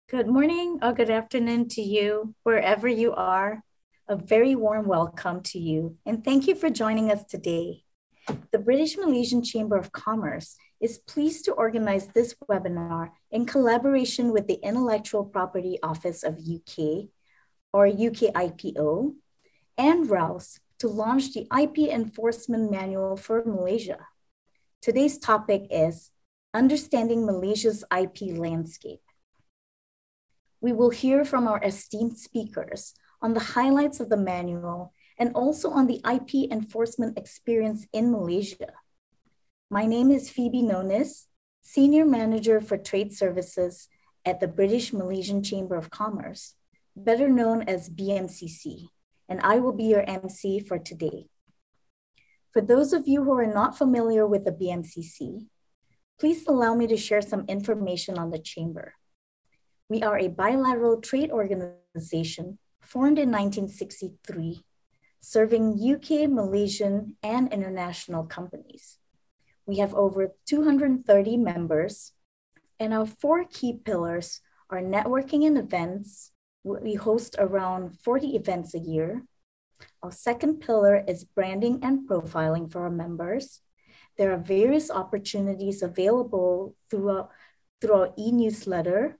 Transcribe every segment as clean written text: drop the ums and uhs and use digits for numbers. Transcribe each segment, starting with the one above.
Good morning or good afternoon to you, wherever you are. A very warm welcome to you, and thank you for joining us today. The British Malaysian Chamber of Commerce is pleased to organize this webinar in collaboration with the Intellectual Property Office of UK, or UK IPO, and ROUSE to launch the IP Enforcement Manual for Malaysia. Today's topic is Understanding Malaysia's IP Landscape. We will hear from our esteemed speakers on the highlights of the manual and also on the IP enforcement experience in Malaysia. My name is Phoebe Nonis, Senior Manager for Trade Services at the British Malaysian Chamber of Commerce, better known as BMCC, and I will be your MC for today. For those of you who are not familiar with the BMCC, please allow me to share some information on the Chamber. We are a bilateral trade organization formed in 1963, serving UK, Malaysian, and international companies. We have over 230 members, and our four key pillars are networking and events. We host around 40 events a year. Our second pillar is branding and profiling for our members. There are various opportunities available through our e-newsletter,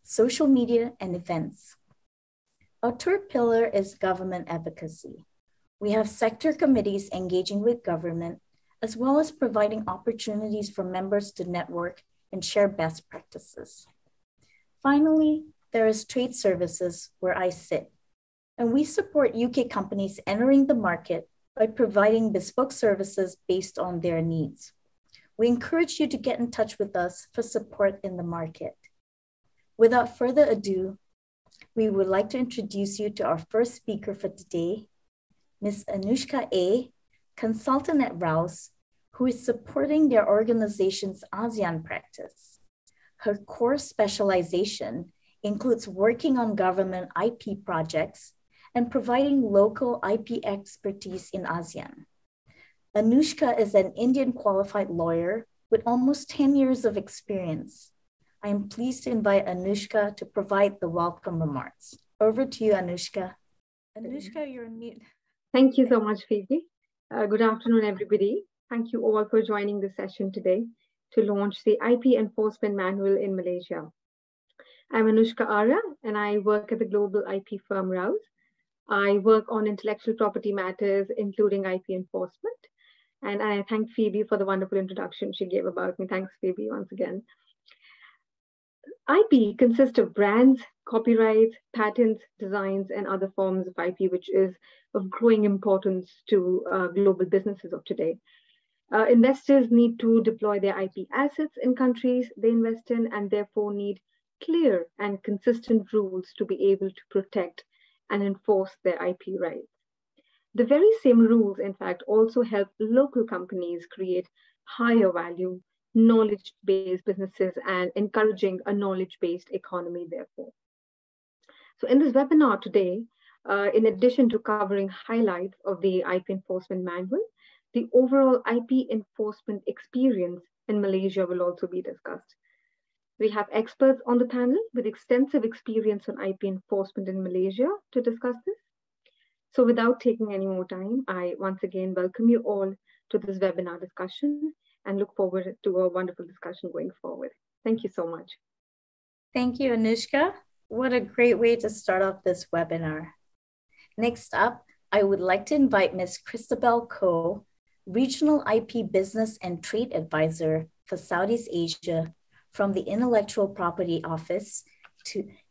social media, and events. Our third pillar is government advocacy. We have sector committees engaging with government, as well as providing opportunities for members to network and share best practices. Finally, there is trade services where I sit, and we support UK companies entering the market by providing bespoke services based on their needs. We encourage you to get in touch with us for support in the market. Without further ado, we would like to introduce you to our first speaker for today, Ms. Anushka A., consultant at ROUSE, who is supporting their organization's ASEAN practice. Her core specialization includes working on government IP projects and providing local IP expertise in ASEAN. Anushka is an Indian qualified lawyer with almost 10 years of experience. I am pleased to invite Anushka to provide the welcome remarks. Over to you, Anushka. Anushka, you're on mute. Thank you so much, Phoebe. Good afternoon, everybody. Thank you all for joining this session today to launch the IP Enforcement Manual in Malaysia. I'm Anushka Arya, and I work at the global IP firm ROUSE. I work on intellectual property matters, including IP enforcement. And I thank Phoebe for the wonderful introduction she gave about me. Thanks, Phoebe, once again. IP consists of brands, copyrights, patents, designs, and other forms of IP, which is of growing importance to global businesses of today. Investors need to deploy their IP assets in countries they invest in, and therefore need clear and consistent rules to be able to protect and enforce their IP rights. The very same rules, in fact, also help local companies create higher value, knowledge-based businesses and encouraging a knowledge-based economy, therefore. So in this webinar today, in addition to covering highlights of the IP Enforcement Manual, the overall IP enforcement experience in Malaysia will also be discussed. We have experts on the panel with extensive experience on IP enforcement in Malaysia to discuss this. So without taking any more time, I once again welcome you all to this webinar discussion and look forward to a wonderful discussion going forward. Thank you so much. Thank you, Anushka. What a great way to start off this webinar. Next up, I would like to invite Ms. Christabel Koh, Regional IP Business and Trade Advisor for Southeast Asia from the Intellectual Property Office,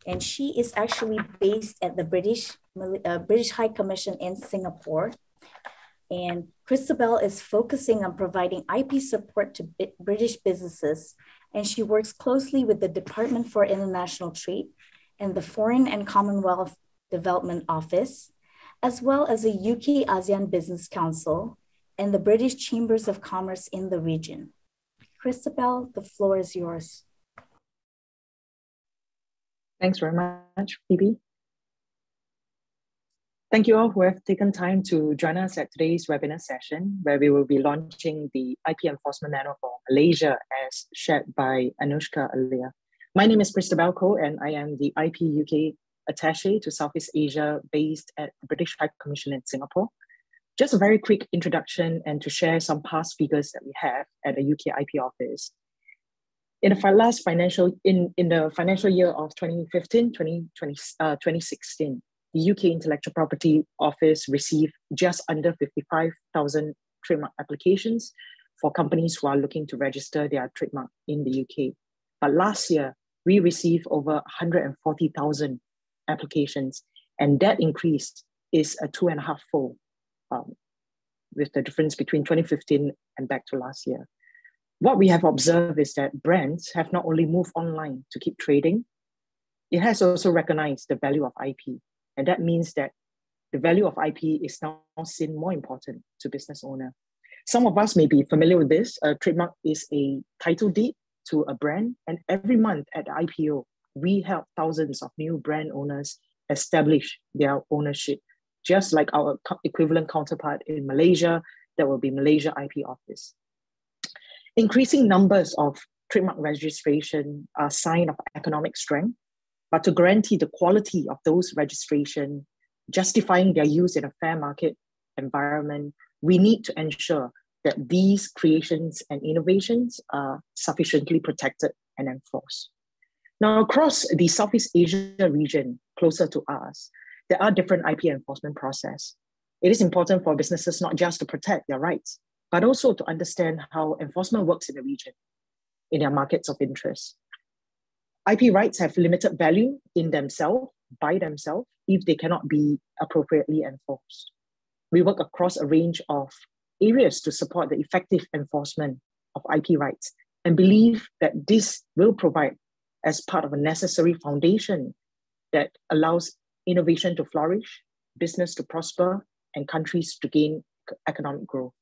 and she is actually based at the British High Commission in Singapore. And Christabel is focusing on providing IP support to British businesses, and she works closely with the Department for International Trade and the Foreign and Commonwealth Development Office, as well as the UK ASEAN Business Council and the British Chambers of Commerce in the region. Christabel, the floor is yours. Thanks very much, Phoebe. Thank you all who have taken time to join us at today's webinar session, where we will be launching the IP Enforcement Manual for Malaysia as shared by Anushka earlier. My name is Christabel Koh, and I am the IP UK Attaché to Southeast Asia based at the British High Commission in Singapore. Just a very quick introduction and to share some past figures that we have at the UK IP office. In the financial year of 2015-2016, the UK Intellectual Property Office received just under 55,000 trademark applications for companies who are looking to register their trademark in the UK. But last year, we received over 140,000 applications, and that increase is a 2.5-fold with the difference between 2015 and back to last year. What we have observed is that brands have not only moved online to keep trading, it has also recognized the value of IP. And that means that the value of IP is now seen more important to business owner. Some of us may be familiar with this. A trademark is a title deed to a brand, and every month at the IPO, we help thousands of new brand owners establish their ownership, just like our equivalent counterpart in Malaysia, that will be Malaysia IP office. Increasing numbers of trademark registration are a sign of economic strength, but to guarantee the quality of those registration, justifying their use in a fair market environment, we need to ensure that these creations and innovations are sufficiently protected and enforced. Now, across the Southeast Asia region, closer to us, there are different IP enforcement processes. It is important for businesses not just to protect their rights, but also to understand how enforcement works in the region, in their markets of interest. IP rights have limited value in themselves, by themselves, if they cannot be appropriately enforced. We work across a range of areas to support the effective enforcement of IP rights and believe that this will provide as part of a necessary foundation that allows innovation to flourish, business to prosper, and countries to gain economic growth.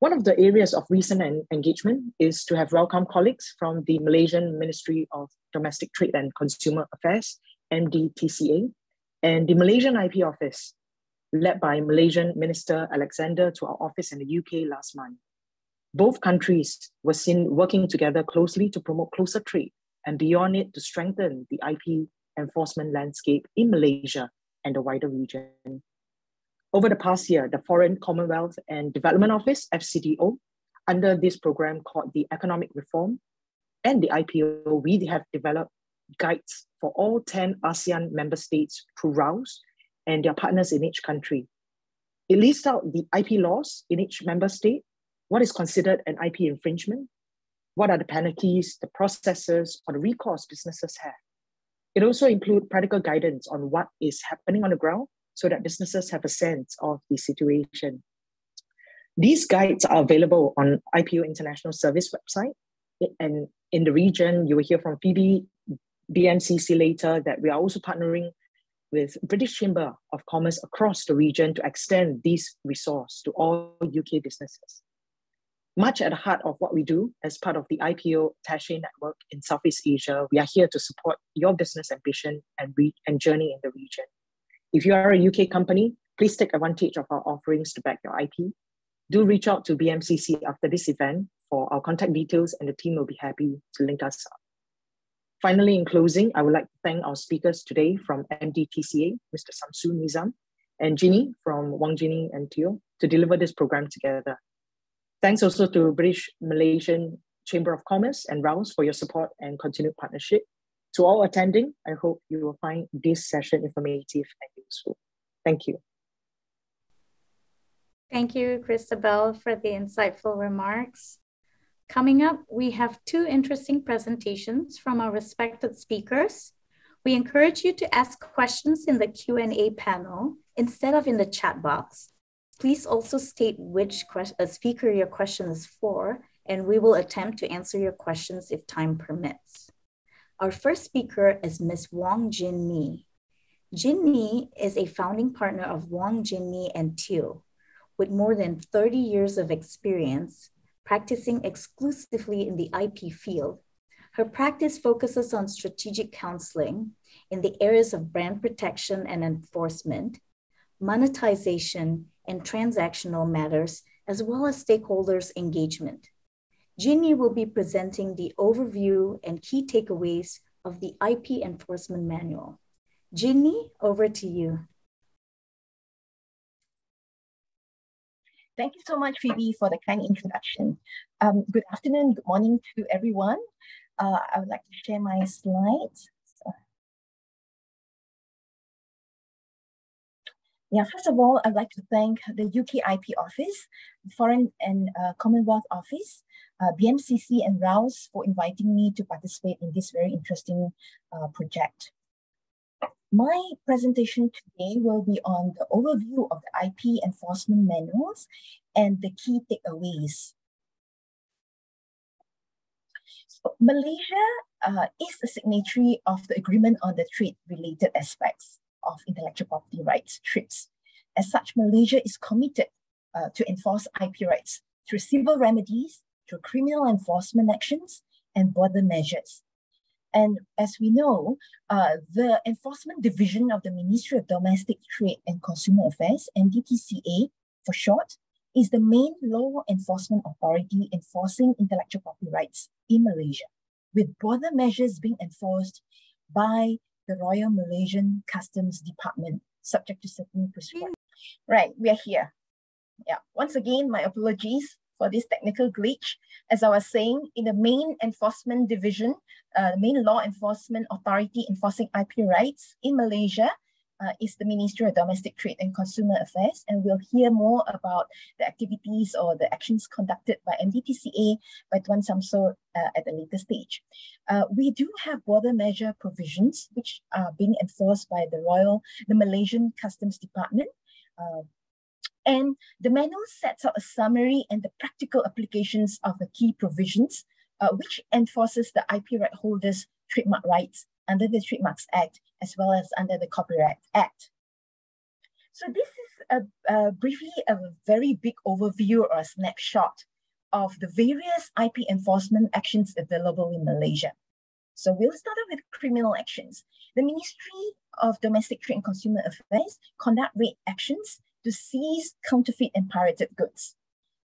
One of the areas of recent engagement is to have welcome colleagues from the Malaysian Ministry of Domestic Trade and Consumer Affairs, MDTCA, and the Malaysian IP office, led by Malaysian Minister Alexander, to our office in the UK last month. Both countries were seen working together closely to promote closer trade and beyond it to strengthen the IP enforcement landscape in Malaysia and the wider region. Over the past year, the Foreign, Commonwealth and Development Office, FCDO, under this program called the Economic Reform and the IPO, we have developed guides for all 10 ASEAN member states through RAUS and their partners in each country. It lists out the IP laws in each member state, what is considered an IP infringement, what are the penalties, the processes, or the recourse businesses have. It also includes practical guidance on what is happening on the ground so that businesses have a sense of the situation. These guides are available on IPO International Service website. And in the region, you will hear from Phoebe, BMCC later, that we are also partnering with British Chamber of Commerce across the region to extend these resources to all UK businesses. Much at the heart of what we do as part of the IPO Attaché network in Southeast Asia, we are here to support your business ambition and journey in the region. If you are a UK company, please take advantage of our offerings to back your IP. Do reach out to BMCC after this event for our contact details, and the team will be happy to link us up. Finally, in closing, I would like to thank our speakers today from MDTCA, Mr. Samsul Nizam, and Ginny from Wang Ginny and Teo to deliver this program together. Thanks also to British Malaysian Chamber of Commerce and RAUS for your support and continued partnership. To all attending, I hope you will find this session informative and useful. Thank you. Thank you, Christabel, for the insightful remarks. Coming up, we have two interesting presentations from our respected speakers. We encourage you to ask questions in the Q&A panel instead of in the chat box. Please also state which speaker your question is for, and we will attempt to answer your questions if time permits. Our first speaker is Ms. Wong Jin Nee. Jin Nee is a founding partner of Wang Ginny and Teo, with more than 30 years of experience practicing exclusively in the IP field. Her practice focuses on strategic counseling in the areas of brand protection and enforcement, monetization, and transactional matters, as well as stakeholders' engagement. Ginny will be presenting the overview and key takeaways of the IP Enforcement Manual. Ginny, over to you. Thank you so much, Phoebe, for the kind introduction. Good afternoon, good morning to everyone. I would like to share my slides. Yeah, first of all, I'd like to thank the UK IP Office, Foreign and Commonwealth Office, BMCC and ROUS for inviting me to participate in this very interesting project. My presentation today will be on the overview of the IP enforcement manuals and the key takeaways. So Malaysia is a signatory of the Agreement on the Trade-Related Aspects of Intellectual Property Rights, TRIPS. As such, Malaysia is committed to enforce IP rights through civil remedies, through criminal enforcement actions, and border measures. And as we know, the Enforcement Division of the Ministry of Domestic Trade and Consumer Affairs, MDTCA for short, is the main law enforcement authority enforcing intellectual property rights in Malaysia, with border measures being enforced by the Royal Malaysian Customs Department, subject to certain prescribed. Right, we are here. Yeah, once again, my apologies for this technical glitch. As I was saying, in the main enforcement division, the main law enforcement authority enforcing IP rights in Malaysia is the Ministry of Domestic Trade and Consumer Affairs, and we'll hear more about the activities or the actions conducted by MDTCA by Tuan Samsul at a later stage. We do have border measure provisions which are being enforced by the Malaysian Customs Department. And the manual sets out a summary and the practical applications of the key provisions, which enforces the IP right holders' trademark rights under the Trademarks Act, as well as under the Copyright Act. So this is briefly a very big overview or a snapshot of the various IP enforcement actions available in Malaysia. So we'll start off with criminal actions. The Ministry of Domestic Trade and Consumer Affairs conduct raid actions to seize counterfeit and pirated goods.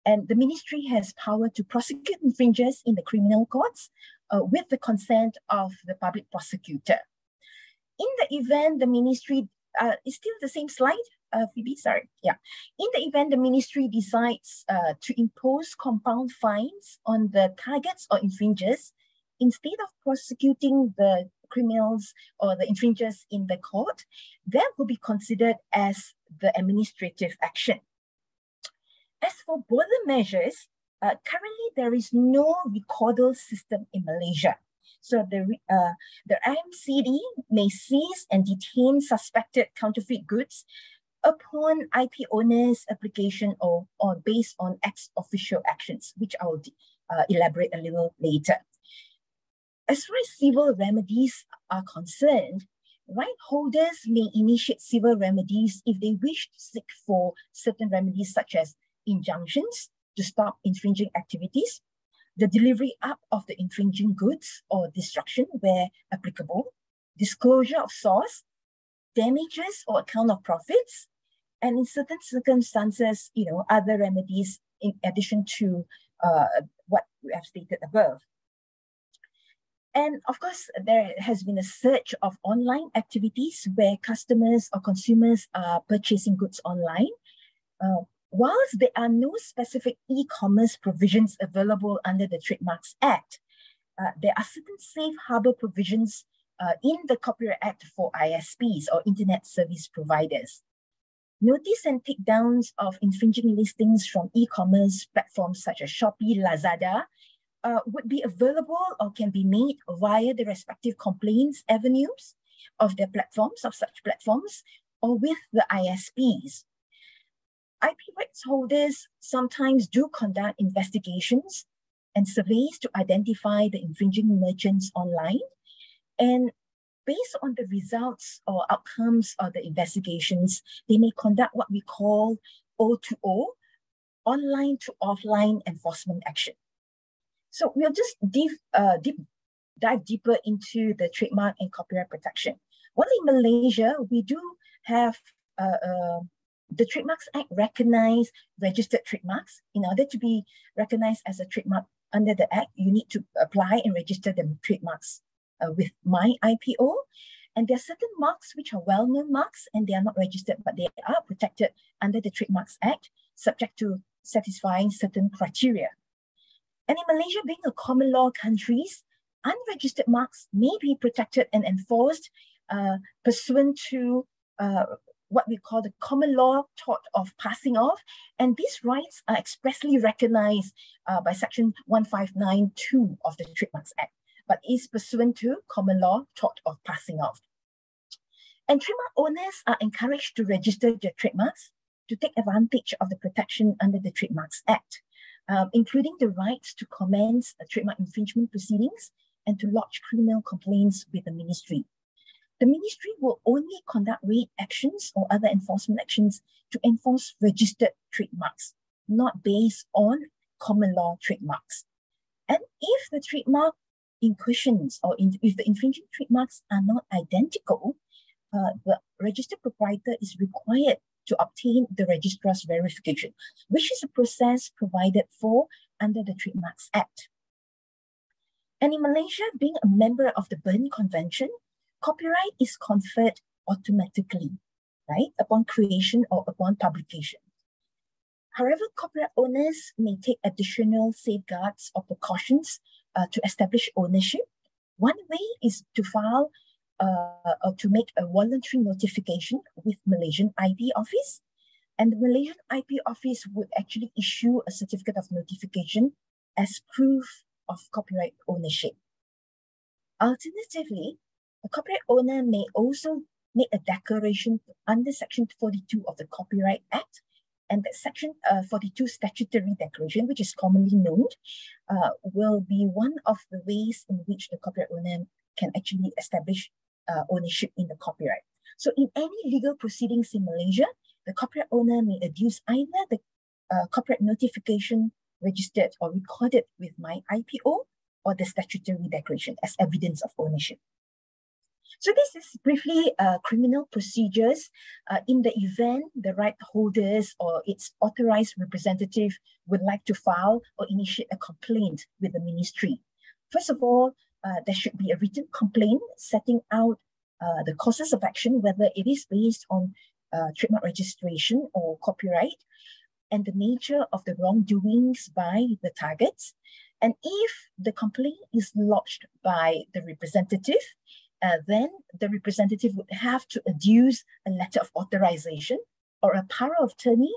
And the ministry has power to prosecute infringers in the criminal courts with the consent of the public prosecutor. In the event the ministry, is still the same slide, Phoebe, sorry, yeah. In the event the ministry decides to impose compound fines on the targets or infringers, instead of prosecuting the criminals or the infringers in the court, that will be considered as the administrative action. As for border measures, currently there is no recordal system in Malaysia. So the RMCD may seize and detain suspected counterfeit goods upon IP owners' application or based on ex-official actions, which I'll elaborate a little later. As far as civil remedies are concerned, right holders may initiate civil remedies if they wish to seek for certain remedies such as injunctions to stop infringing activities, the delivery up of the infringing goods or destruction where applicable, disclosure of source, damages or account of profits, and in certain circumstances, other remedies in addition to what we have stated above. And of course, there has been a surge of online activities where customers or consumers are purchasing goods online. Whilst there are no specific e-commerce provisions available under the Trademarks Act, there are certain safe harbor provisions in the Copyright Act for ISPs or Internet Service Providers. Notice and takedowns of infringing listings from e-commerce platforms such as Shopee, Lazada, would be available or can be made via the respective complaints avenues of their platforms, of such platforms, or with the ISPs. IP rights holders sometimes do conduct investigations and surveys to identify the infringing merchants online. And based on the results or outcomes of the investigations, they may conduct what we call O2O, online to offline enforcement action. So we'll just dive deeper into the trademark and copyright protection. Well, in Malaysia, we do have the Trademarks Act recognize registered trademarks. In order to be recognized as a trademark, under the Act, you need to apply and register the trademarks with My IPO. And there are certain marks which are well-known marks and they are not registered, but they are protected under the Trademarks Act, subject to satisfying certain criteria. And in Malaysia, being a common law country, unregistered marks may be protected and enforced pursuant to what we call the common law tort of passing off. And these rights are expressly recognized by Section 1592 of the Trademarks Act, but is pursuant to common law tort of passing off. And trademark owners are encouraged to register their trademarks to take advantage of the protection under the Trademarks Act, including the rights to commence trademark infringement proceedings and to lodge criminal complaints with the ministry. The ministry will only conduct raid actions or other enforcement actions to enforce registered trademarks, not based on common law trademarks. And if the trademark in questions or if the infringing trademarks are not identical, the registered proprietor is required to obtain the registrar's verification, which is a process provided for under the Trademarks Act. And in Malaysia, being a member of the Berne Convention, copyright is conferred automatically, right, upon creation or upon publication. However, copyright owners may take additional safeguards or precautions to establish ownership. One way is to file or to make a voluntary notification with Malaysian IP Office. And the Malaysian IP Office would actually issue a certificate of notification as proof of copyright ownership. Alternatively, a copyright owner may also make a declaration under Section 42 of the Copyright Act, and that Section 42 statutory declaration, which is commonly known, will be one of the ways in which the copyright owner can actually establish ownership in the copyright. So in any legal proceedings in Malaysia, the copyright owner may adduce either the copyright notification registered or recorded with My IPO or the statutory declaration as evidence of ownership. So this is briefly criminal procedures in the event the right holders or its authorized representative would like to file or initiate a complaint with the ministry. First of all, there should be a written complaint setting out the causes of action, whether it is based on trademark registration or copyright, and the nature of the wrongdoings by the targets. And if the complaint is lodged by the representative, then the representative would have to adduce a letter of authorization or a power of attorney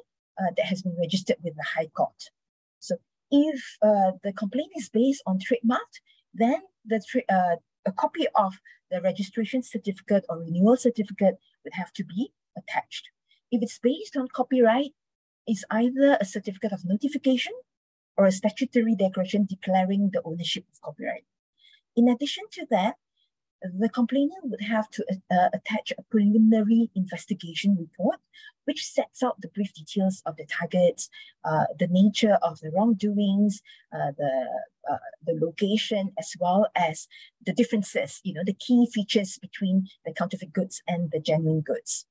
that has been registered with the High Court. So if the complaint is based on trademark, then a copy of the registration certificate or renewal certificate would have to be attached. If it's based on copyright, it's either a certificate of notification or a statutory declaration declaring the ownership of copyright. In addition to that, the complainant would have to attach a preliminary investigation report, which sets out the brief details of the targets, the nature of the wrongdoings, the location, as well as the differences, the key features between the counterfeit goods and the genuine goods.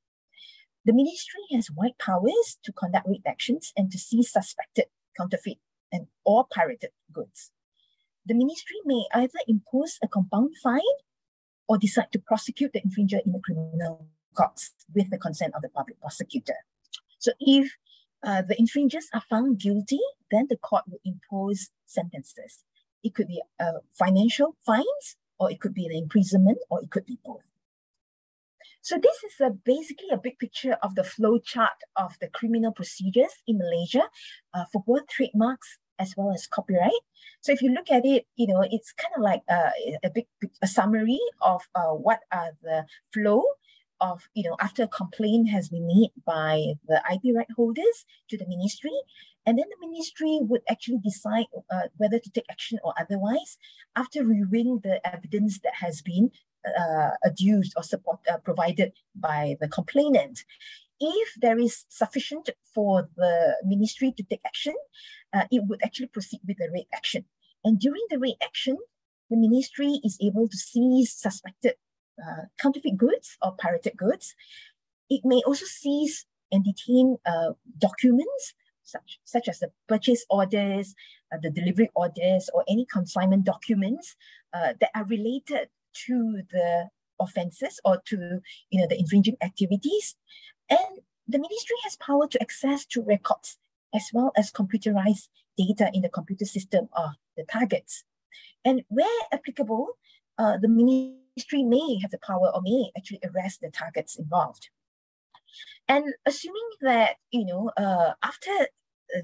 The ministry has wide powers to conduct raid actions and to seize suspected counterfeit and or pirated goods. The ministry may either impose a compound fine or decide to prosecute the infringer in the criminal courts with the consent of the public prosecutor. So if the infringers are found guilty, then the court will impose sentences. It could be financial fines, or it could be the imprisonment, or it could be both. So this is basically a big picture of the flow chart of the criminal procedures in Malaysia for both trademarks as well as copyright. So if you look at it, it's kind of like a summary of what are the flow of, after a complaint has been made by the IP right holders to the ministry, and then the ministry would actually decide whether to take action or otherwise after reviewing the evidence that has been adduced or provided by the complainant. If there is sufficient for the ministry to take action, it would actually proceed with the raid action. And during the raid action, the ministry is able to seize suspected counterfeit goods or pirated goods. It may also seize and detain documents such as the purchase orders, the delivery orders or any consignment documents that are related to the offenses or to the infringing activities. And the ministry has power to access to records as well as computerized data in the computer system of the targets. And where applicable, the ministry may have the power or may actually arrest the targets involved. And assuming that, after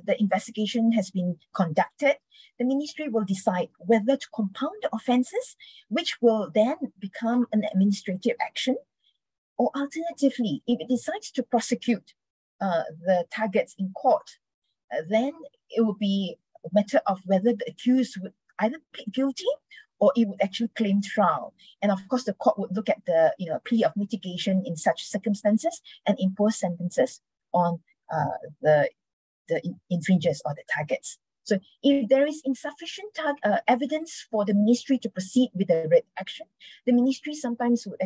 the investigation has been conducted, the ministry will decide whether to compound the offenses, which will then become an administrative action, or alternatively, if it decides to prosecute the targets in court, then it will be a matter of whether the accused would either plead guilty or it would actually claim trial. And of course, the court would look at the plea of mitigation in such circumstances and impose sentences on the infringers or the targets. So if there is insufficient evidence for the ministry to proceed with the writ action, the ministry sometimes would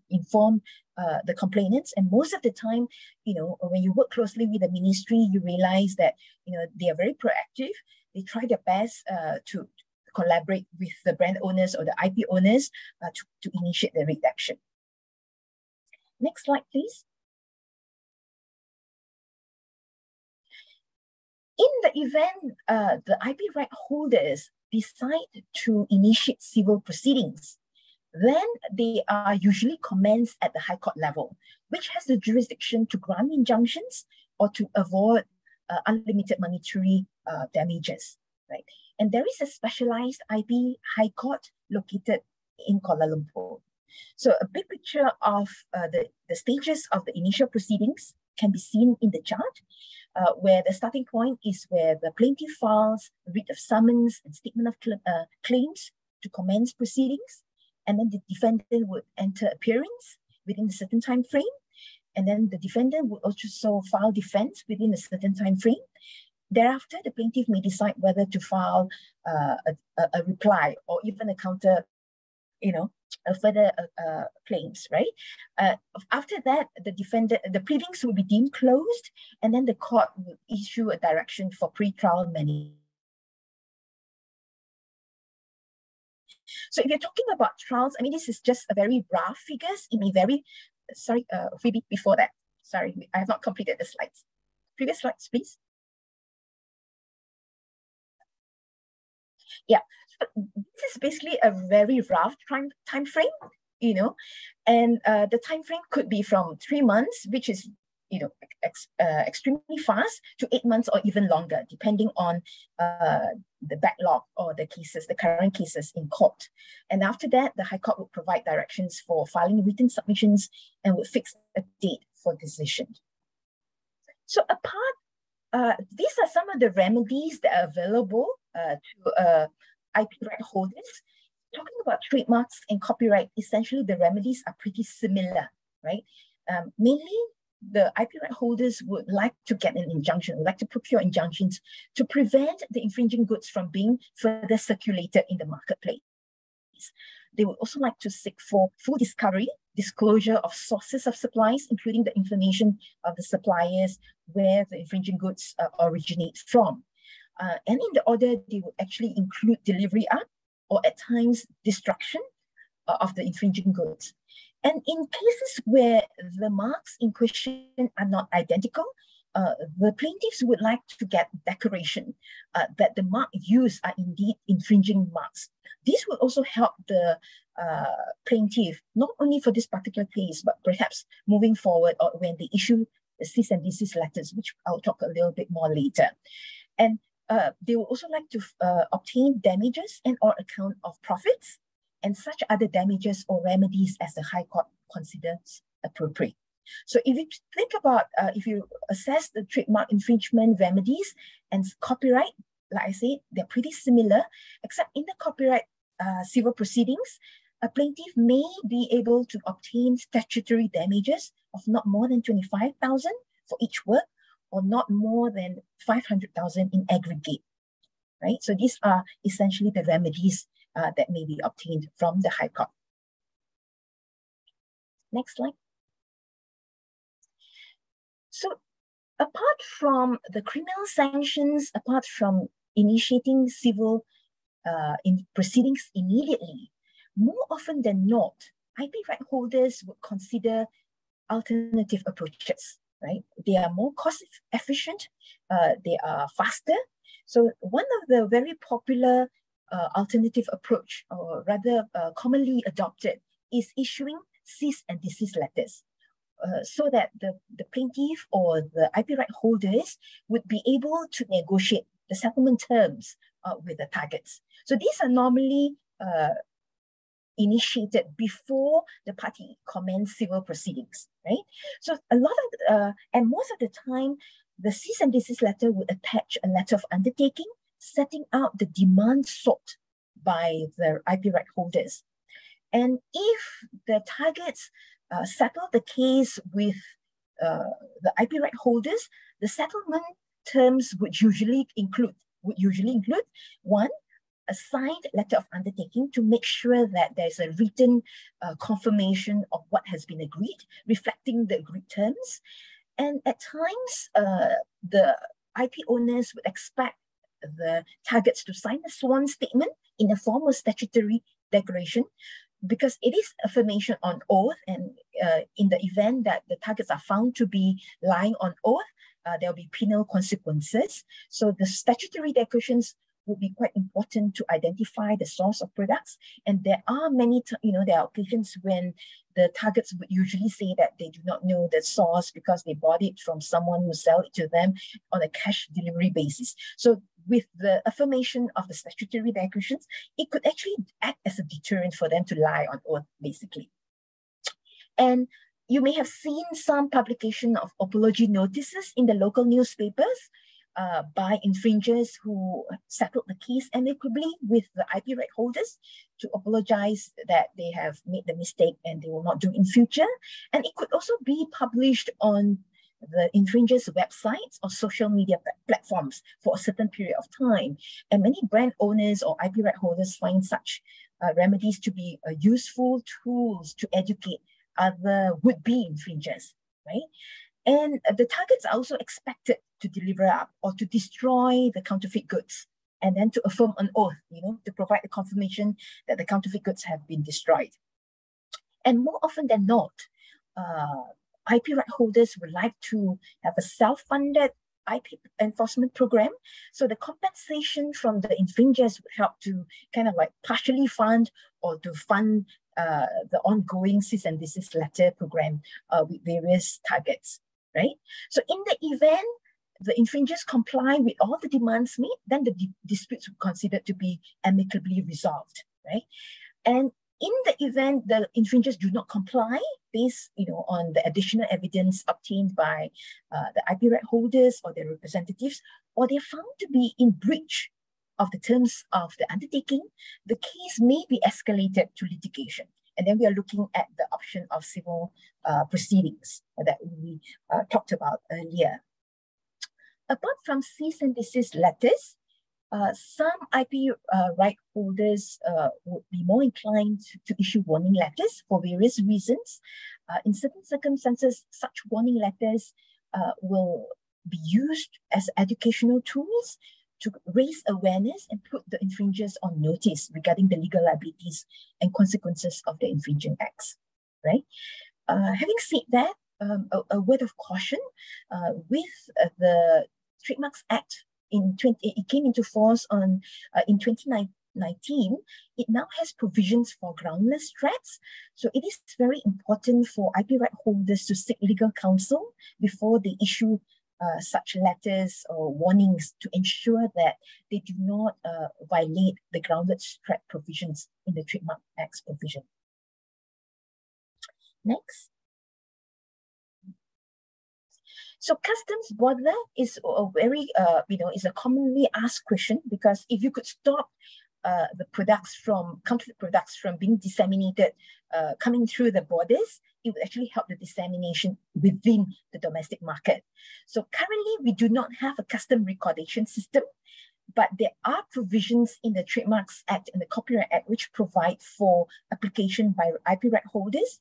inform the complainants. And most of the time, when you work closely with the ministry, you realize that they are very proactive. They try their best to collaborate with the brand owners or the IP owners to initiate the writ action. Next slide, please. In the event the IP right holders decide to initiate civil proceedings, then they are usually commenced at the High Court level, which has the jurisdiction to grant injunctions or to avoid unlimited monetary damages, right? And there is a specialized IP High Court located in Kuala Lumpur. So a big picture of the stages of the initial proceedings can be seen in the chart, where the starting point is where the plaintiff files a writ of summons and statement of claims to commence proceedings, and then the defendant would enter appearance within a certain time frame, and then the defendant would also file defense within a certain time frame. Thereafter, the plaintiff may decide whether to file a reply or even a counter, further claims, right? After that, the pleadings will be deemed closed, and then the court will issue a direction for pre-trial management. So if you're talking about trials, this is just a very rough figures. It may vary. Sorry, Phoebe, before that. Sorry, I have not completed the slides. Previous slides, please. Yeah, so this is basically a very rough time frame, and the time frame could be from 3 months, which is extremely fast, to 8 months or even longer, depending on the backlog or the current cases in court. And after that, the High Court would provide directions for filing written submissions and would fix a date for decision. So these are some of the remedies that are available to IP right holders. Talking about trademarks and copyright, essentially the remedies are pretty similar, right? Mainly, the IP right holders would like to get an injunction, would like to procure injunctions to prevent the infringing goods from being further circulated in the marketplace. They would also like to seek for full disclosure of sources of supplies, including the information of the suppliers where the infringing goods originate from. And in the order, they would actually include delivery up or at times destruction of the infringing goods. And in cases where the marks in question are not identical, the plaintiffs would like to get declaration that the mark used are indeed infringing marks. This will also help the plaintiff, not only for this particular case, but perhaps moving forward or when they issue the cease and desist letters, which I'll talk a little bit more later. And they would also like to obtain damages and or account of profits and such other damages or remedies as the High Court considers appropriate. So if you think about, if you assess the trademark infringement remedies and copyright, like I said, they're pretty similar, except in the copyright civil proceedings, a plaintiff may be able to obtain statutory damages of not more than 25,000 for each work, or not more than 500,000 in aggregate, right? So these are essentially the remedies that may be obtained from the High Court. Next slide. So apart from the criminal sanctions, apart from initiating civil in proceedings immediately, more often than not, IP right holders would consider alternative approaches, right? They are more cost efficient, they are faster. So one of the very popular alternative approach, or rather commonly adopted, is issuing cease and desist letters. So that the plaintiff or the IP right holders would be able to negotiate the settlement terms with the targets. So these are normally initiated before the party commence civil proceedings, right? So a lot of, and most of the time, the cease and desist letter would attach a letter of undertaking, setting out the demand sought by the IP right holders. And if the targets settle the case with the IP right holders, the settlement terms would usually include one, a signed letter of undertaking to make sure that there's a written confirmation of what has been agreed, reflecting the agreed terms. And at times, the IP owners would expect the targets to sign a sworn statement in the form of statutory declaration, because it is affirmation on oath, and in the event that the targets are found to be lying on oath, there will be penal consequences. So the statutory declarations would be quite important to identify the source of products. And there are there are occasions when the targets would usually say that they do not know the source because they bought it from someone who sell it to them on a cash delivery basis. So with the affirmation of the statutory declarations, it could actually act as a deterrent for them to lie on oath, basically. And you may have seen some publication of apology notices in the local newspapers by infringers who settled the case amicably with the IP right holders to apologize that they have made the mistake and they will not do in future. And it could also be published on the infringers' websites or social media platforms for a certain period of time. And many brand owners or IP right holders find such remedies to be useful tools to educate other would-be infringers, right? And the targets are also expected to deliver up or to destroy the counterfeit goods, and then to affirm on oath, to provide the confirmation that the counterfeit goods have been destroyed. And more often than not, IP right holders would like to have a self-funded IP enforcement program. So the compensation from the infringers would help to kind of like partially fund or to fund the ongoing cease and desist letter program with various targets, right? So in the event the infringers comply with all the demands made, then the disputes are considered to be amicably resolved, right? And in the event the infringers do not comply based on the additional evidence obtained by the IP right holders or their representatives, or they're found to be in breach of the terms of the undertaking, the case may be escalated to litigation. And then we are looking at the option of civil proceedings that we talked about earlier. Apart from cease and desist letters, some IP right holders would be more inclined to issue warning letters for various reasons. In certain circumstances, such warning letters will be used as educational tools to raise awareness and put the infringers on notice regarding the legal liabilities and consequences of the infringing acts, right? Having said that, a word of caution, with the Trademarks Act, it came into force in 2019, it now has provisions for groundless threats. So it is very important for IP right holders to seek legal counsel before they issue such letters or warnings to ensure that they do not violate the groundless threat provisions in the Trademark Act's provision. Next. So customs border is a very, is a commonly asked question, because if you could stop the counterfeit products from being disseminated, coming through the borders, it would actually help the dissemination within the domestic market. So currently, we do not have a custom recordation system, but there are provisions in the Trademarks Act and the Copyright Act which provide for application by IP right holders.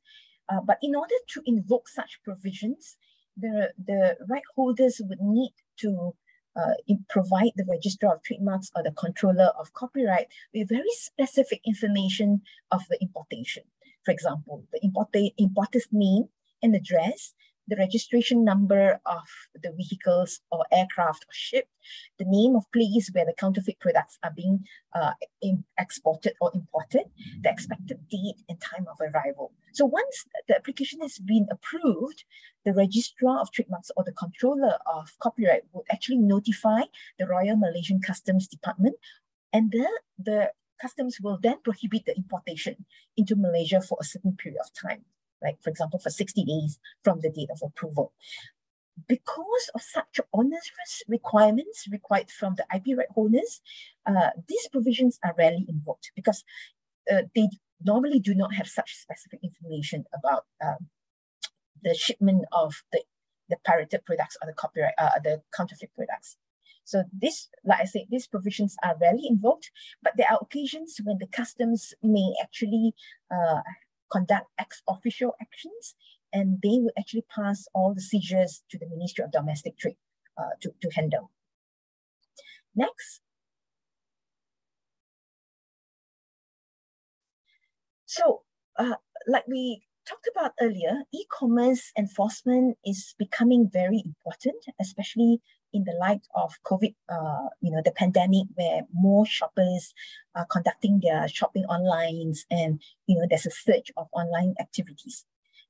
But in order to invoke such provisions, the right holders would need to provide the Registrar of Trademarks or the Controller of Copyright with very specific information of the importation. For example, the importer's name and address, the registration number of the vehicles or aircraft or ship, the name of place where the counterfeit products are being exported or imported, the expected date and time of arrival. So once the application has been approved, the Registrar of Trademarks or the Controller of Copyright would actually notify the Royal Malaysian Customs Department, and the customs will then prohibit the importation into Malaysia for a certain period of time. Like, for example, for 60 days from the date of approval. Because of such onerous requirements required from the IP right holders, these provisions are rarely invoked because they normally do not have such specific information about the shipment of the pirated products or the copyright, the counterfeit products. So this, like I said, these provisions are rarely invoked, but there are occasions when the customs may actually conduct ex-officio actions, and they would actually pass all the seizures to the Ministry of Domestic Trade to handle. Next. So, like we talked about earlier, e-commerce enforcement is becoming very important, especially in the light of COVID, the pandemic, where more shoppers are conducting their shopping online, and there's a surge of online activities.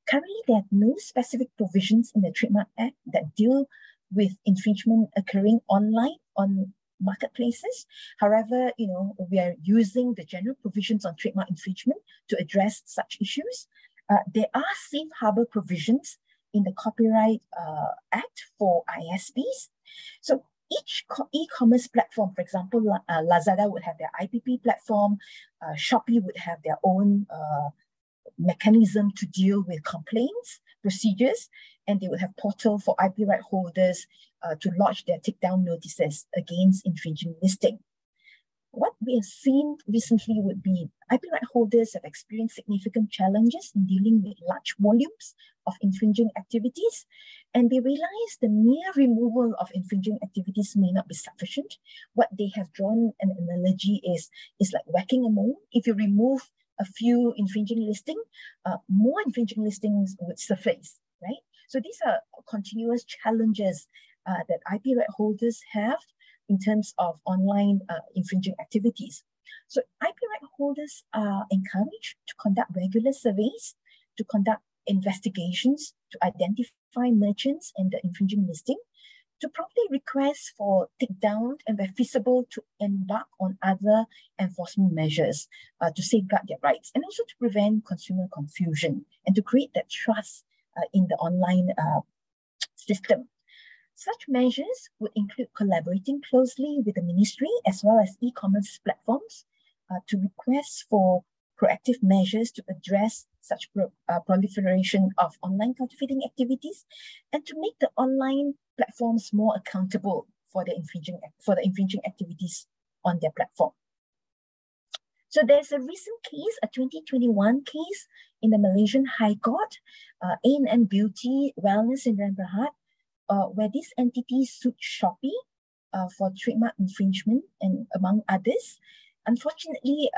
Currently, there are no specific provisions in the Trademark Act that deal with infringement occurring online on marketplaces. However, we are using the general provisions on trademark infringement to address such issues. There are safe harbor provisions in the Copyright Act for ISPs. So each e-commerce platform, for example, Lazada would have their IPP platform, Shopee would have their own mechanism to deal with complaints, procedures, and they would have portal for IP right holders to lodge their takedown notices against infringing listing. What we have seen recently would be IP right holders have experienced significant challenges in dealing with large volumes of infringing activities, and they realize the mere removal of infringing activities may not be sufficient. What they have drawn an analogy is like whacking a mole. If you remove a few infringing listings, more infringing listings would surface, right? So these are continuous challenges that IP right holders have in terms of online infringing activities. So IP right holders are encouraged to conduct regular surveys, to conduct investigations, to identify merchants and the infringing listing, to promptly request for takedown, and where feasible to embark on other enforcement measures to safeguard their rights, and also to prevent consumer confusion and to create that trust in the online system. Such measures would include collaborating closely with the ministry as well as e-commerce platforms to request for proactive measures to address such proliferation of online counterfeiting activities, and to make the online platforms more accountable for the infringing activities on their platform. So there's a recent case, a 2021 case in the Malaysian High Court, A&M Beauty Wellness in Rembahat, where this entity sued Shopee for trademark infringement, and among others. Unfortunately,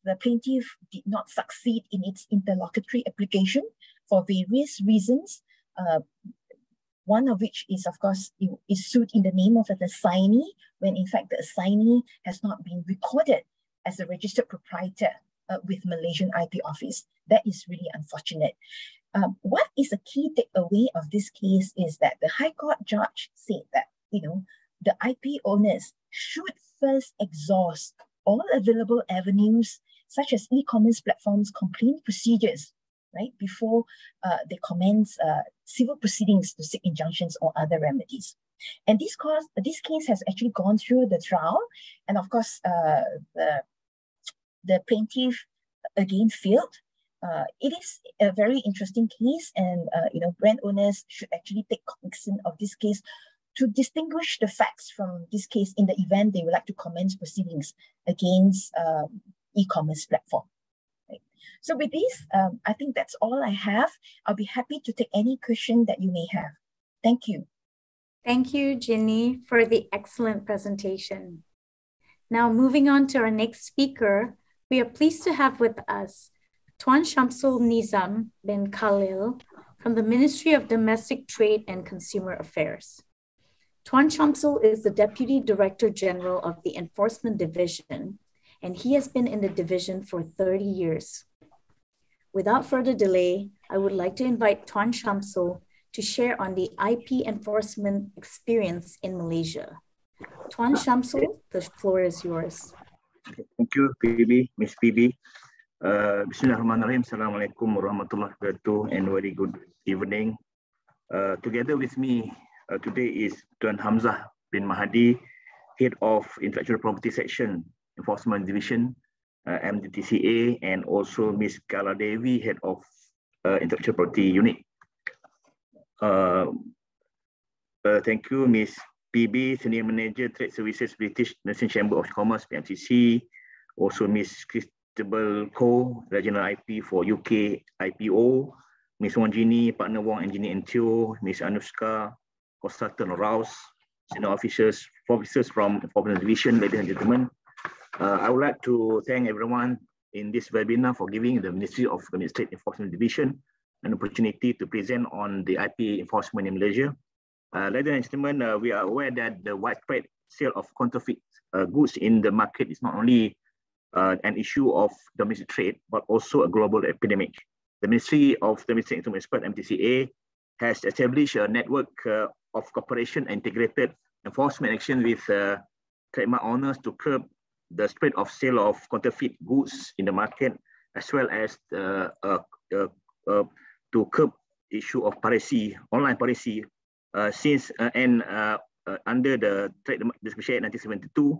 the plaintiff did not succeed in its interlocutory application for various reasons. One of which is, of course, is sued in the name of an assignee, when in fact the assignee has not been recorded as a registered proprietor with Malaysian IP Office. That is really unfortunate. What is a key takeaway of this case is that the High Court judge said that, the IP owners should first exhaust all available avenues, such as e-commerce platforms' complaint procedures, right, before they commence civil proceedings to seek injunctions or other remedies. And this case has actually gone through the trial, and of course, the plaintiff again failed. It is a very interesting case, and brand owners should actually take cognizance of this case to distinguish the facts from this case in the event they would like to commence proceedings against e-commerce platform. Right? So with this, I think that's all I have. I'll be happy to take any question that you may have. Thank you. Thank you, Ginny, for the excellent presentation. Now, moving on to our next speaker, we are pleased to have with us Tuan Shamsul Nizam bin Khalil from the Ministry of Domestic Trade and Consumer Affairs. Tuan Shamsul is the Deputy Director General of the Enforcement Division, and he has been in the division for 30 years. Without further delay, I would like to invite Tuan Shamsul to share on the IP enforcement experience in Malaysia. Tuan Shamsul, the floor is yours. Thank you, PB, Miss PB. Bismillahirrahmanirrahim. Assalamualaikum warahmatullahi wabarakatuh, and very good evening. Together with me today is Tuan Hamzah bin Mahdi, Head of Intellectual Property Section, Enforcement Division, MDTCA, and also Miss Kala Devi, Head of Intellectual Property Unit. Thank you, Miss PB, Senior Manager, Trade Services, British National Chamber of Commerce, PMCC. Also, Miss Christabel Ko, Regional IP for UK IPO. Miss Wong Jini, Partner Wong, Engineer Intio. Miss Anushka, Consultant Rouse, Senior Officers from Enforcement Division, ladies and gentlemen. I would like to thank everyone in this webinar for giving the Ministry of Domestic Enforcement Division an opportunity to present on the IP enforcement in Malaysia. Ladies and gentlemen, we are aware that the widespread sale of counterfeit goods in the market is not only an issue of domestic trade, but also a global epidemic. The Ministry of Domestic Enforcement Expert, MDTCA, has established a network of cooperation and integrated enforcement action with trademark owners to curb the spread of sale of counterfeit goods in the market, as well as to curb issue of piracy, online piracy, since under the Trademark Discussion Act 1972,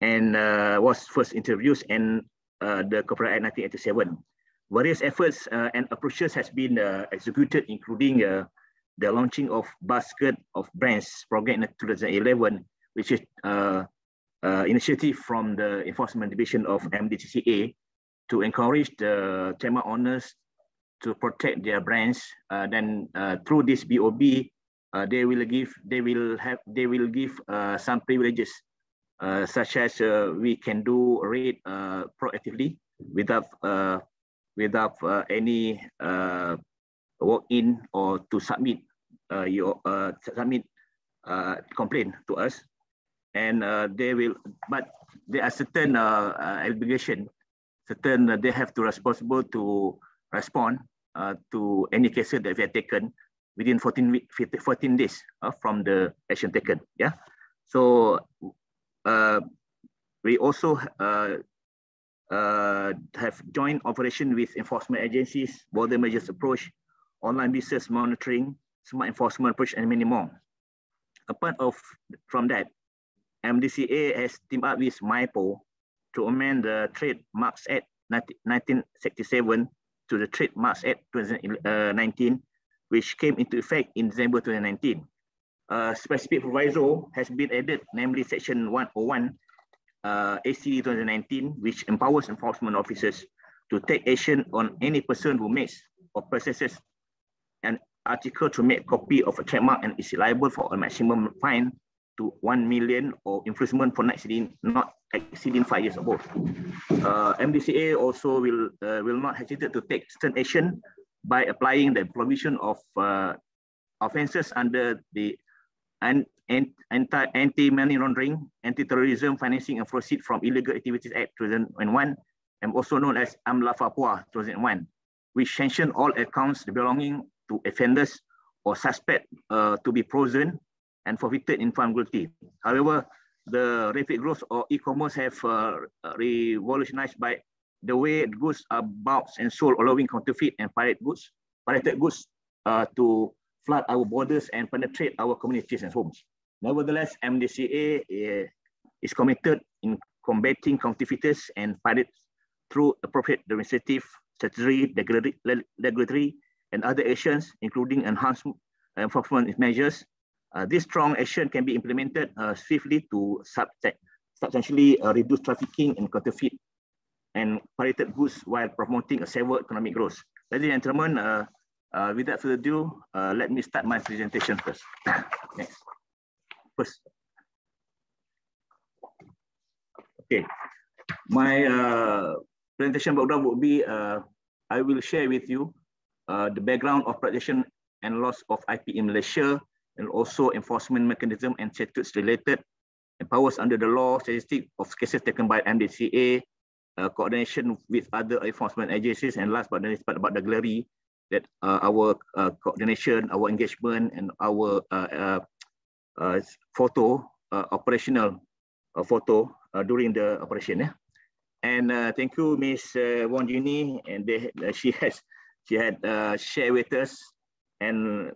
and was first introduced in the Copyright Act 1987. Various efforts and approaches has been executed, including the launching of Basket of Brands program in 2011, which is initiative from the Enforcement Division of MDTCA to encourage the trademark owners to protect their brands. Then through this BOB, they will give some privileges, such as we can do raid proactively without any walk-in or to submit your complaint to us. And but there are certain obligation, they have to responsible to respond to any cases that they have taken within 14 days from the action taken. Yeah. So we also have joint operation with enforcement agencies, border measures approach, online business monitoring, smart enforcement approach, and many more. Apart from that, MDCA has teamed up with MIPO to amend the Trademarks Act 1967 to the Trademarks Act 2019, which came into effect in December 2019. Specific proviso has been added, namely Section 101 ACD 2019, which empowers enforcement officers to take action on any person who makes or possesses an article to make copy of a trademark and is liable for a maximum fine to 1 million or imprisonment for not exceeding 5 years or both. MDCA also will not hesitate to take stern action by applying the provision of offences under the Anti-Money Laundering, Anti-Terrorism, Financing and Proceeds from Illegal Activities Act 2001, and also known as AMLA Papua 2001, which sanction all accounts belonging to offenders or suspect to be frozen and forfeited in found guilty. However, the rapid growth of e-commerce have revolutionized by the way goods are bought and sold, allowing counterfeit and pirated goods to flood our borders and penetrate our communities and homes. Nevertheless, MDCA is committed in combating counterfeiters and pirates through appropriate administrative, statutory, regulatory, and other actions, including enhanced enforcement measures. This strong action can be implemented swiftly to substantially reduce trafficking in counterfeit and pirated goods while promoting a stable economic growth. Ladies and gentlemen, without further ado, let me start my presentation first. Next. first. Okay, my presentation background would be, I will share with you the background of protection and loss of IP in Malaysia, and also enforcement mechanism and statutes related, and powers under the law, statistic of cases taken by MDTCA, coordination with other enforcement agencies, and last but not least, about the gallery, that our coordination, our engagement, and our operational photo during the operation. Yeah? And thank you, Ms. Wong Jini, and she had shared with us and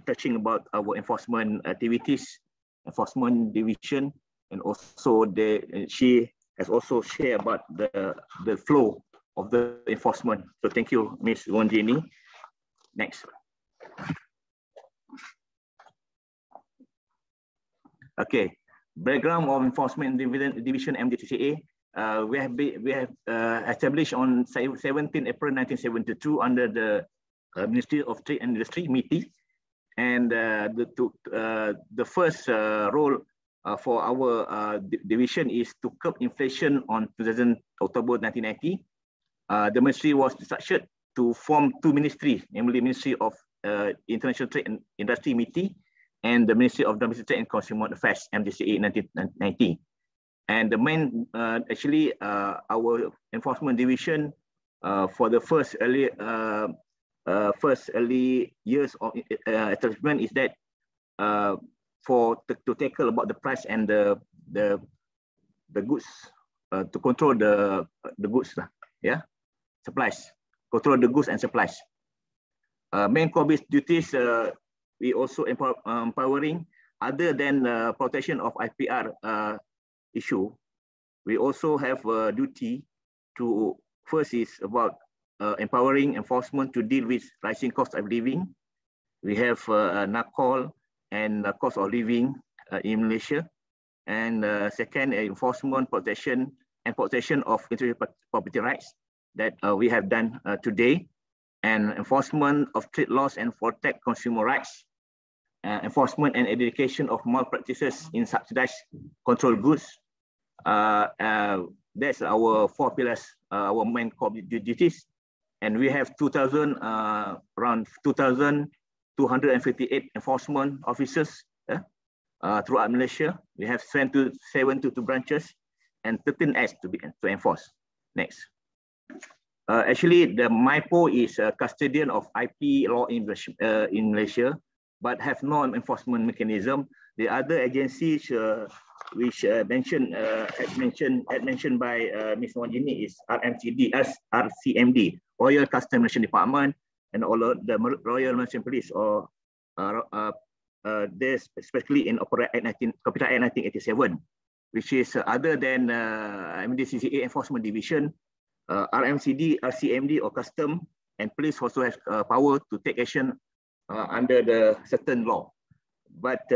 touching about our enforcement activities, enforcement division, and also she has also shared about the flow of the enforcement. So thank you, Ms. Wong Jini. Next. Okay, background of enforcement division MDTCA. We have established on 17 April 1972 under the Ministry of Trade and Industry, MITI, and the first role for our division is to curb inflation on October 1990. The ministry was structured to form two ministries, namely Ministry of International Trade and Industry, MITI, and the Ministry of Domestic Trade and Consumer Affairs, MDTCA, in 1990. And the main, our enforcement division for the first early years of establishment is that to tackle about the price and the goods, to control the goods, yeah, supplies, control the goods and supplies. Main core duties, we also empowering, other than protection of IPR issue, we also have a duty to, first is about empowering enforcement to deal with rising cost of living. We have NACOL and cost of living in Malaysia. And second, enforcement, protection, and protection of intellectual property rights that we have done today. And enforcement of trade laws and protect consumer rights. Enforcement and eradication of malpractices in subsidized controlled goods. That's our four pillars, our main core duties. And we have around 2,258 enforcement officers throughout Malaysia. We have 7 to branches and 13 acts to enforce. Next. Actually, the MIPO is a custodian of IP law in Malaysia, but have no enforcement mechanism. The other agencies which mentioned by Ms. Wajini is RCMD, Royal Customs Malaysian Department, and all of the Royal Malaysian Police, or there's especially in Copyright Act 1987, which is other than MDTCA Enforcement Division, RMCD, RCMD, or Custom, and Police also have power to take action under the certain law. But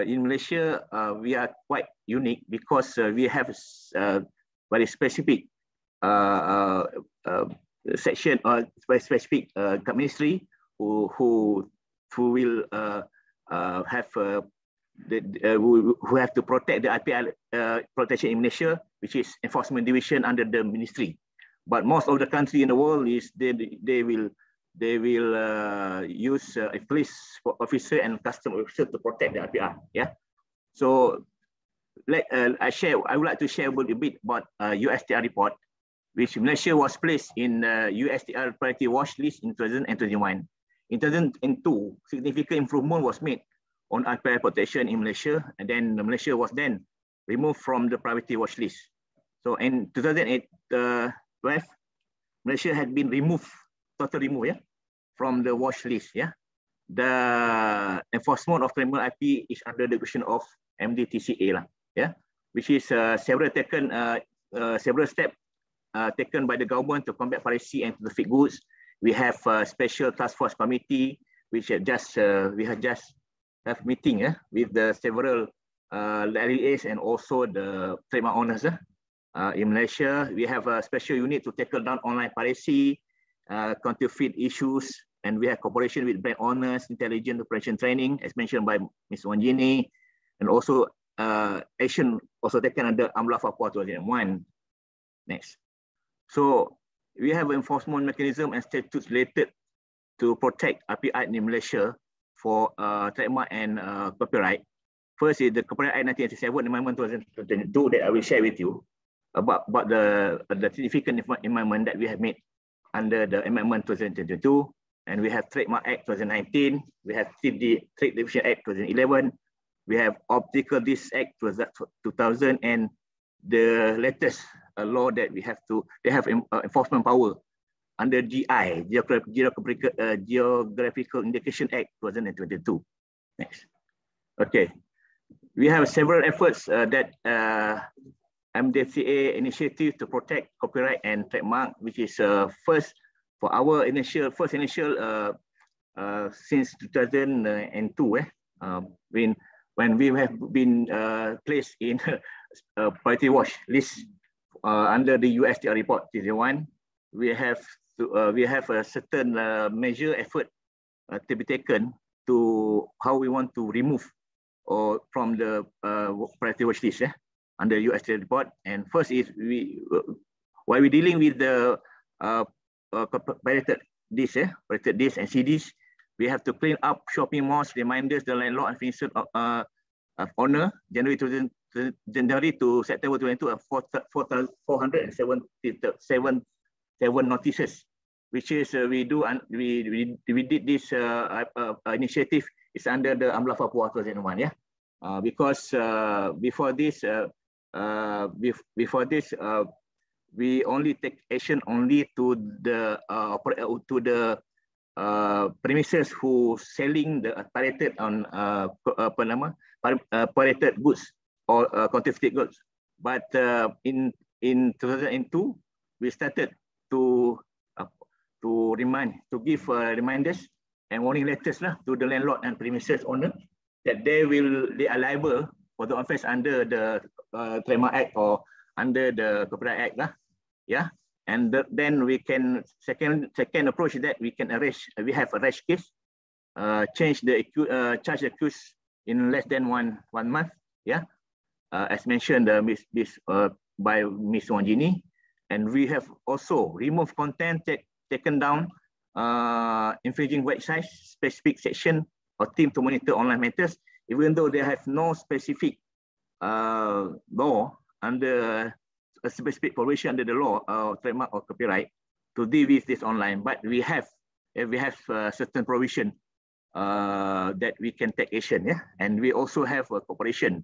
in Malaysia, we are quite unique because we have very specific section or very specific ministry who will have who have to protect the IPR protection in Malaysia, which is enforcement division under the ministry. But most of the country in the world is they will use a police officer and custom officer to protect the IPR. Yeah. So I would like to share a little bit about USTR report, which Malaysia was placed in USTR priority watch list in 2021. In 2002, significant improvement was made on IPR protection in Malaysia, and then Malaysia was then removed from the priority watch list. So in 2012, Malaysia had been removed, totally removed, yeah, from the watch list. Yeah, the enforcement of criminal IP is under the question of MDTCA lah, yeah, which is several steps taken by the government to combat piracy and counterfeit goods. We have a special task force committee, which we have just have meeting with the several LEAs and also the trademark owners. In Malaysia, we have a special unit to tackle down online piracy, counterfeit issues, and we have cooperation with brand owners, intelligent operation training, as mentioned by Ms. Wanjini, and also action also taken under UMLA Papua 2001. Next. So we have enforcement mechanism and statutes related to protect API in Malaysia for trademark and copyright. First is the Copyright Act 1987 Amendment 2022 that I will share with you about the significant amendment that we have made under the Amendment 2022. And we have Trademark Act 2019, we have Trade Division Act 2011, we have Optical Disc Act 2000, and the latest law that we have they have enforcement power under GI, Geographical Indication Act 2022. Next. Okay. We have several efforts that MDTCA initiative to protect copyright and trademark, which is first for our first initial since 2002, when we have been placed in priority watch list under the USTR report 01. We have a certain measure effort to be taken to how we want to remove or from the priority watch list under USTR report. And first is while we're dealing with the pirated discs and CDs, we have to clean up shopping malls, reminders, the landlord and finisher of owner, January to September 22, 477 notices, which is we did this initiative is under the UMLA Papua 2001, because before this we only take action only to the premises who selling the pirated on pirated goods or counterfeit goods. But in 2002 we started to give reminders and warning letters to the landlord and premises owner that they are liable for the offense under the Trademark Act or under the Copyright Act, and then we can second approach that we can we have arrest case, charge the accused in less than one month, as mentioned by Ms. Wanjini, and we have also removed content taken down infringing websites, specific section or team to monitor online matters, even though they have no specific law under a specific provision under the law, trademark or copyright to deal with this online. But we have certain provision that we can take action, and we also have a cooperation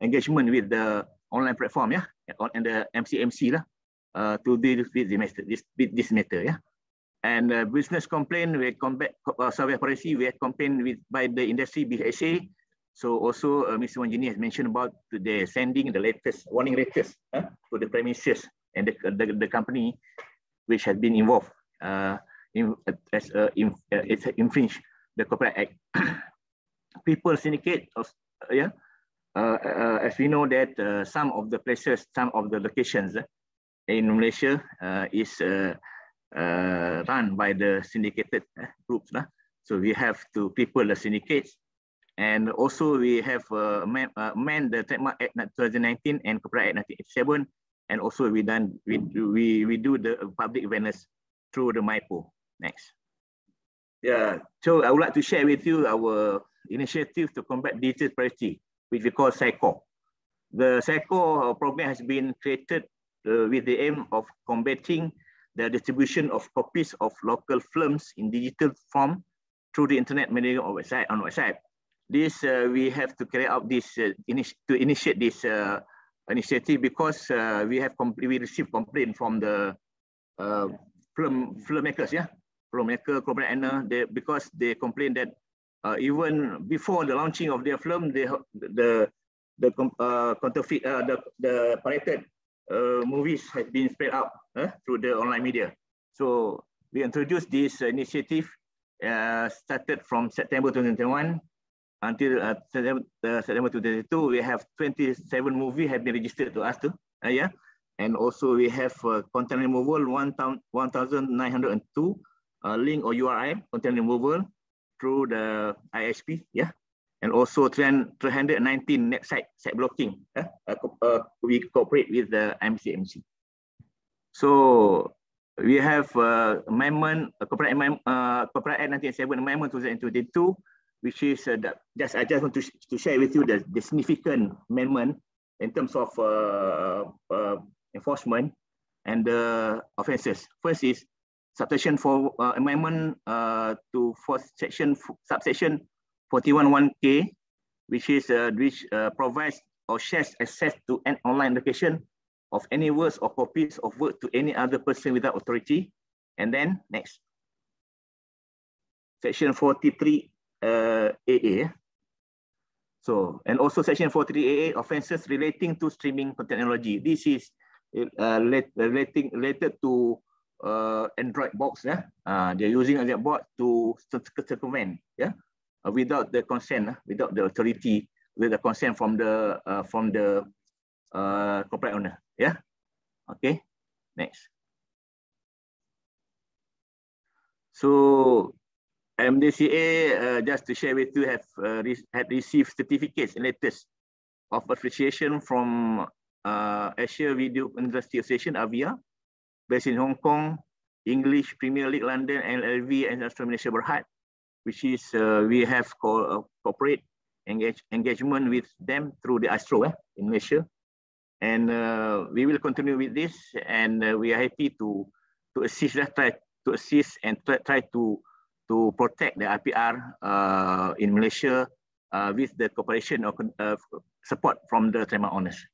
engagement with the online platform, and the MCMC to deal with this matter, And business complaint, we combat survey policy, we are complained by the industry BSA. So also Ms. Wanjini has mentioned about the sending the latest warning letters to the premises and the company which has been involved it's infringed the Copyright Act. People syndicate, as we know that some of the places, some of the locations in Malaysia is run by the syndicated groups. So we have to people the syndicates, and also we have amend the Trademark Act 2019 and Copyright Act 1987, and also we do the public awareness through the MIPO. Next. So I would like to share with you our initiative to combat digital piracy, which we call PSYCO. The PSYCO program has been created with the aim of combating the distribution of copies of local films in digital form through the internet medium or website. This we have to carry out this initiate this initiative because we received complaint from the filmmakers, filmmaker, because they complain that even before the launching of their film, the counterfeit, the pirated movies have been spread out through the online media. So we introduced this initiative started from September 2021 until September 2022. We have 27 movies have been registered to us too, and also we have content removal 1,902 link or URL, content removal through the ISP, yeah, and also 319 site blocking. We cooperate with the MCMC. So we have amendment, Corporate Act 1987 Amendment 2022, which is I just want to share with you the significant amendment in terms of enforcement and the offences. First is subsection 4 amendment to subsection 41(1)(k), which provides or shares access to an online location of any words or copies of work to any other person without authority. And then next, section 43 AA. So, and also section 43 AA, offences relating to streaming technology. This is related to Android box. Yeah? They're using Android box to circumvent, yeah, without the consent, without the authority, with the consent from the corporate owner. Yeah. Okay. Next. So MDTCA, just to share with you, had received certificates and letters of appreciation from Asia Video Industry Association (AVIA), based in Hong Kong, English Premier League London, and LV and Astro Malaysia Berhad, which is we have corporate engagement with them through the Astro in Malaysia, and we will continue with this, and we are happy to assist, try to assist and try to protect the IPR in Malaysia with the cooperation or support from the trademark owners.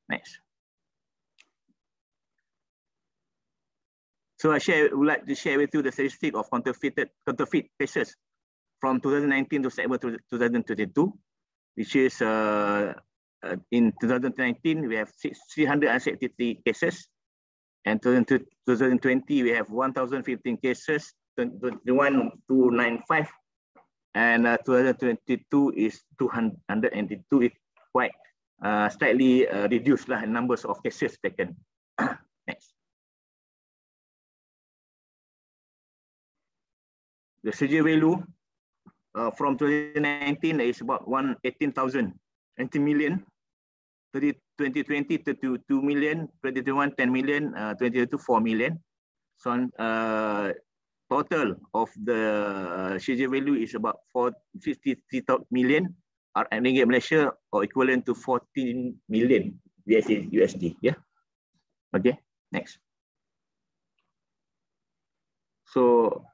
Next. So I would like to share with you the statistic of counterfeit cases from 2019 to September 2022, which is in 2019 we have 363 cases, and 2020 we have 1,015 cases, 21,295, and 2022 is 202. It's quite slightly reduced in numbers of cases taken. Next. The CJ value from 2019 is about 18,000, 20 million. 2020 to 2 million, 2021 10 million, 2022 4 million. So total of the CJ value is about 53 million ringgit Malaysia, or equivalent to 14 million USD. Yeah. Okay. Next. So,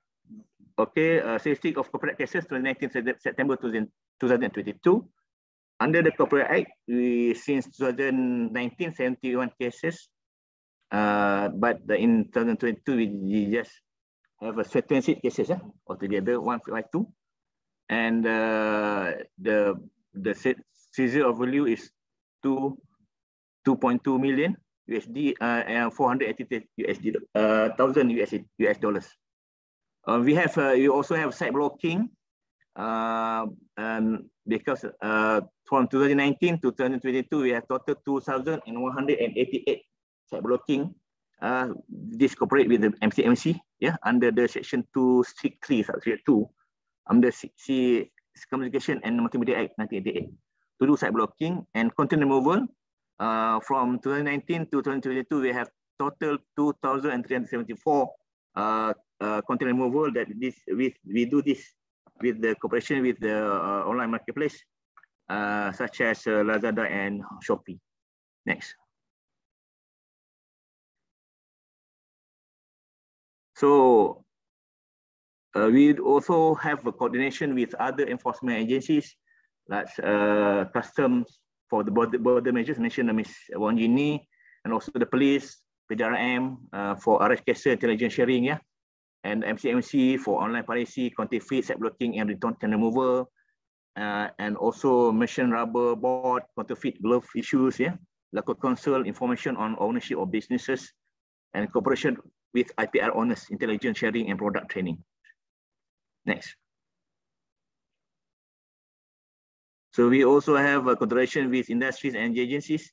okay, statistic of corporate cases 2019 September 2022. Under the Corporate Act, since 2019, 71 cases, but in 2022, we just have a 26 cases altogether, 152, and the seizure of value is 2.2 million USD and 480,000 US dollars. We also have site blocking, and because from 2019 to 2022, we have total 2,188 site blocking. This cooperate with the MCMC, yeah, under the section 263 subsection 2, under C Communication and Multimedia Act 1988, to do site blocking and content removal. From 2019 to 2022, we have total 2,374 content removal. That we do this with the cooperation with the online marketplace, such as Lazada and Shopee. Next. So we also have a coordination with other enforcement agencies, like customs for the border measures mentioned, Ms. Wang Jini, and also the police, PDRM for arrest cases, intelligence sharing, yeah, and MCMC for online piracy, counterfeit, site blocking, and return removal, and also machine rubber board, counterfeit glove issues, yeah, local council, information on ownership of businesses, and cooperation with IPR owners, intelligence sharing, and product training. Next. So we also have a collaboration with industries and agencies,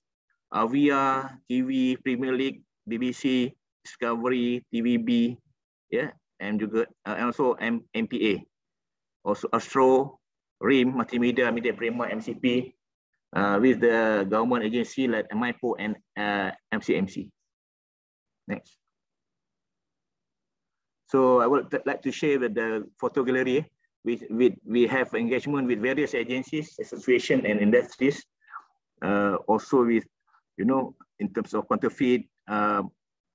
AVIA, TV, Premier League, BBC, Discovery, TVB, yeah, and juga and also MPA, also Astro, RIM, Multimedia, Media Prima, MCP, with the government agency like MIPO and MCMC. Next. So I would like to share with the photo gallery. We have engagement with various agencies, associations, and industries. Also with, you know, in terms of counterfeit,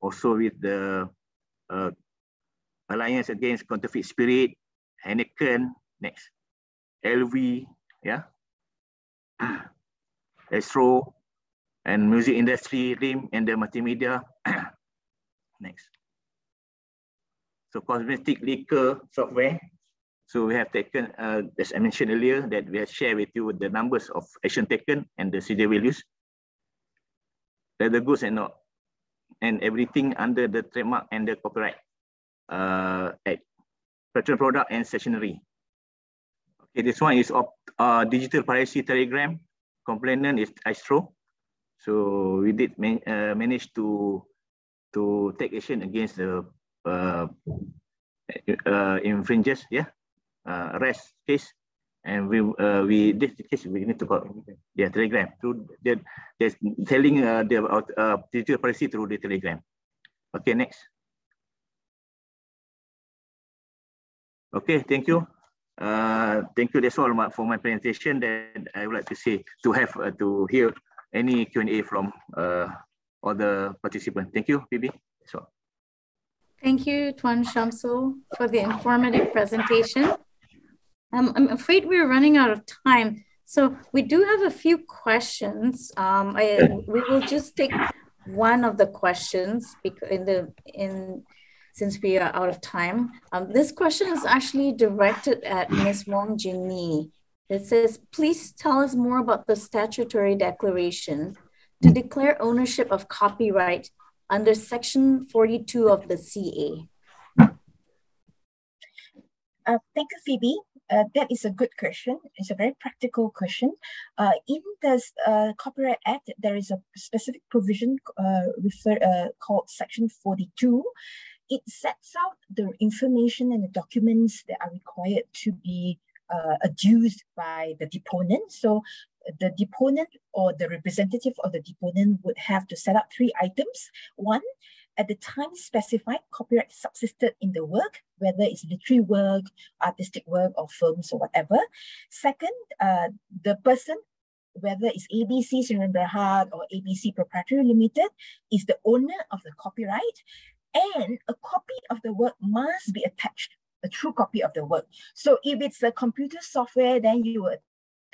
also with the Alliance Against Counterfeit Spirit, Heineken, next, LV, yeah, Astro, and music industry, RIM, and the multimedia. Next. So cosmetic liquor software. So we have taken, as I mentioned earlier, that we have shared with you the numbers of action taken and the CJ values. Leather goods and everything under the trademark and the copyright act. Petroleum product and stationery. Okay, this one is of digital piracy telegram. Complainant is Astro. So we did manage to take action against the infringers, yeah, arrest case, and we this case we need to call, yeah, telegram. So they're telling the digital piracy through the telegram. Okay, next. Okay, thank you. Thank you. That's all for my presentation. That I would like to say to have to hear any Q&A from all the participants. Thank you, PB. That's all. Thank you, Tuan Shamsul, for the informative presentation. I'm afraid we're running out of time, so we do have a few questions. We will just take one of the questions since we are out of time. This question is actually directed at Ms. Wong Jinni. It says, please tell us more about the statutory declaration to declare ownership of copyright under Section 42 of the CA. Thank you, Phoebe. That is a good question. It's a very practical question. In the Copyright Act, there is a specific provision called Section 42. It sets out the information and the documents that are required to be adduced by the deponent. So the deponent or the representative of the deponent would have to set up 3 items. One, at the time specified, copyright subsisted in the work, whether it's literary work, artistic work, or films or whatever. Second, the person, whether it's ABC Sdn Bhd or ABC Proprietary Limited, is the owner of the copyright, and a copy of the work must be attached, a true copy of the work. So if it's a computer software, then you would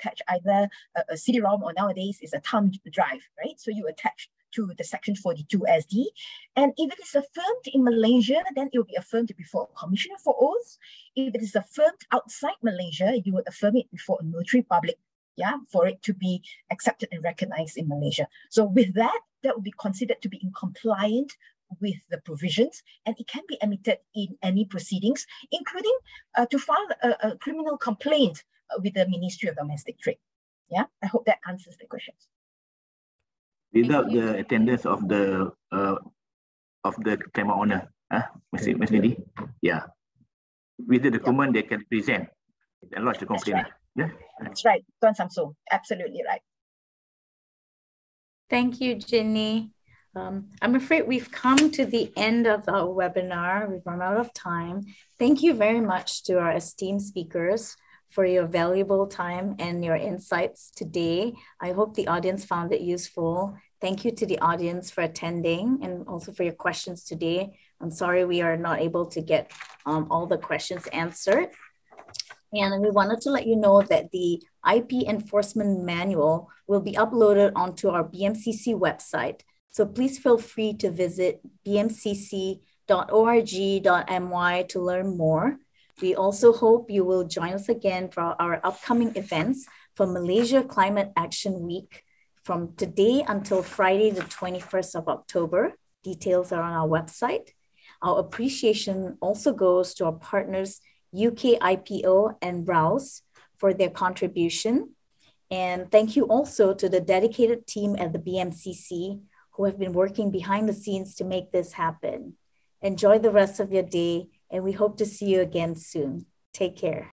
attach either a CD-ROM or nowadays is a thumb drive, right? So you attach to the Section 42 SD. And if it is affirmed in Malaysia, then it will be affirmed before a commissioner for oaths. If it is affirmed outside Malaysia, you would affirm it before a notary public, yeah, for it to be accepted and recognized in Malaysia. So with that, that will be considered to be in compliant with the provisions, and it can be admitted in any proceedings, including to file a criminal complaint with the Ministry of Domestic Trade. Yeah, I hope that answers the questions. Without the attendance of the trademark owner, Ms. Lady, yeah, with the document they can present and lodge the complaint. That's right. Yeah, that's right, Tuan Samsul, absolutely right. Thank you, Jinni. I'm afraid we've come to the end of our webinar. We've run out of time. Thank you very much to our esteemed speakers for your valuable time and your insights today. I hope the audience found it useful. Thank you to the audience for attending and also for your questions today. I'm sorry we are not able to get all the questions answered. And we wanted to let you know that the IP Enforcement Manual will be uploaded onto our BMCC website. So please feel free to visit bmcc.org.my to learn more. We also hope you will join us again for our upcoming events for Malaysia Climate Action Week from today until Friday, the 21st of October. Details are on our website. Our appreciation also goes to our partners, UK IPO and Browse, for their contribution. And thank you also to the dedicated team at the BMCC who have been working behind the scenes to make this happen. Enjoy the rest of your day and we hope to see you again soon. Take care.